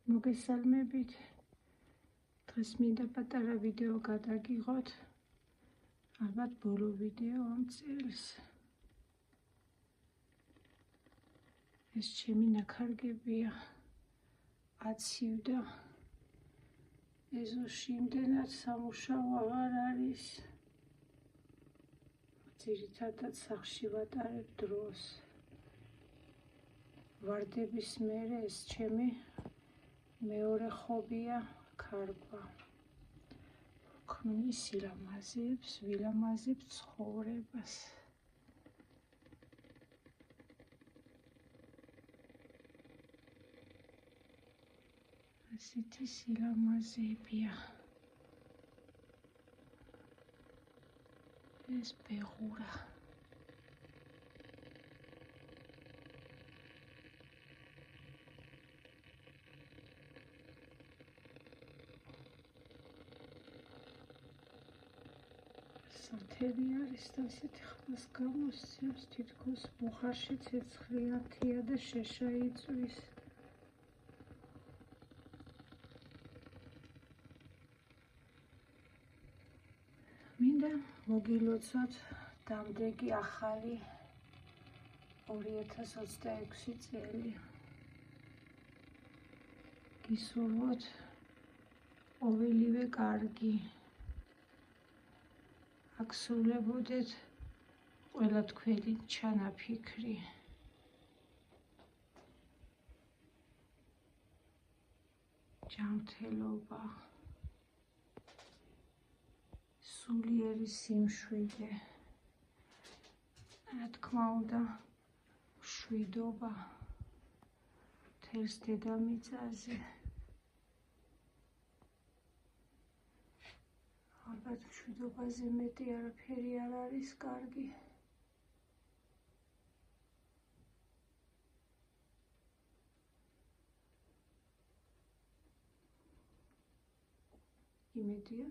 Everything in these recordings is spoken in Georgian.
მოგესალმებით. დღეს მინდა პატარა ვიდეო გადაგიღოთ. ალბათ ბოლო ვიდეო ამ წელს. ეს ჩემი ნაქარგებია. აცივდა. ეზოში იმდენად სამუშაო აღარ არის. ძირითადად სახლში ვატარებ დროს. ვარდების მერე ეს ჩემი მეორე ხობია ქარგვა. ქმნის სილამაზებს, ვილამაზებ ცხოვრებას. ასეთი სილამაზებია. ეს ბეღურა. სათები არის და ესეთი ხმას გამოსცემს, თითქოს მუხარში ცეცხლიანთია და შეშა იწვის. მინდა მოგილოცოთ დამდეგი ახალი 2026 წელი. გისურვოთ ყოველივე კარგი. აგსულებოდეთ ყველა თქვენი ჩანაფიქრი. ჯანმრთელობა. სულიერი სიმშვიდე. რა თქმა უნდა, მშვიდობა. მთელს დედამიწაზე. ალბათ მშვიდობაზე მეტი არაფერი არ არის კარგი. იმედია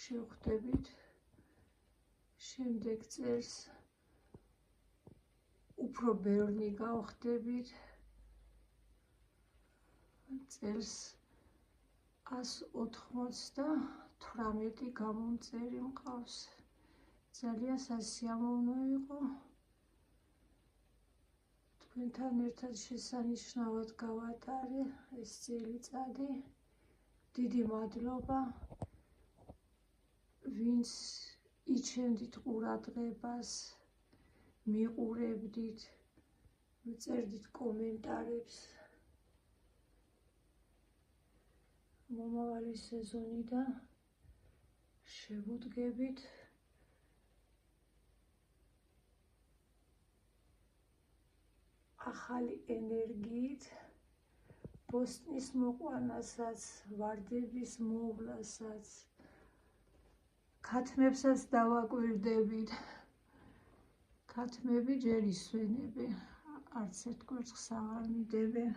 შევხვდებით შემდეგ წელს. უფრო ბევრი გავხდებით. წელს 198 გამომწერი მყავს. ძალიან სასიამოვნო იყო. თქვენთან ერთად შესანიშნავად გავატარე ეს წელიწადი. დიდი მადლობა, ვინც იჩენდით ყურადღებას, მიყურებდით, წერდით კომენტარებს. მომავალი სეზონიდან შევუდგებით. ახალი ენერგიით, ბოსტნის მოყვანასაც, ვარდების მოვლასაც, ქათმებსაც დავაკვირდებით. ქათმები ჯერ ისვენები, არც ერთ კვერცხს აღარ მიდებენ.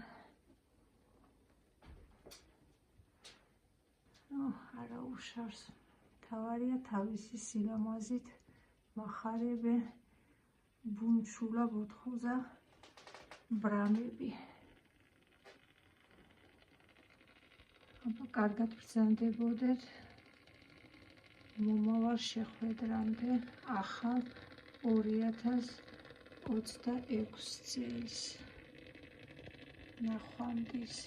არა უშავს. თავარია თავისი სილამაზით მახარებენ ბუნჩულა ბოთხუზა ბრამები. კარგად ბრძანდებოდეთ მომავალ შეხვედრამდე ახალ 2026 წელს. ნახვამდის.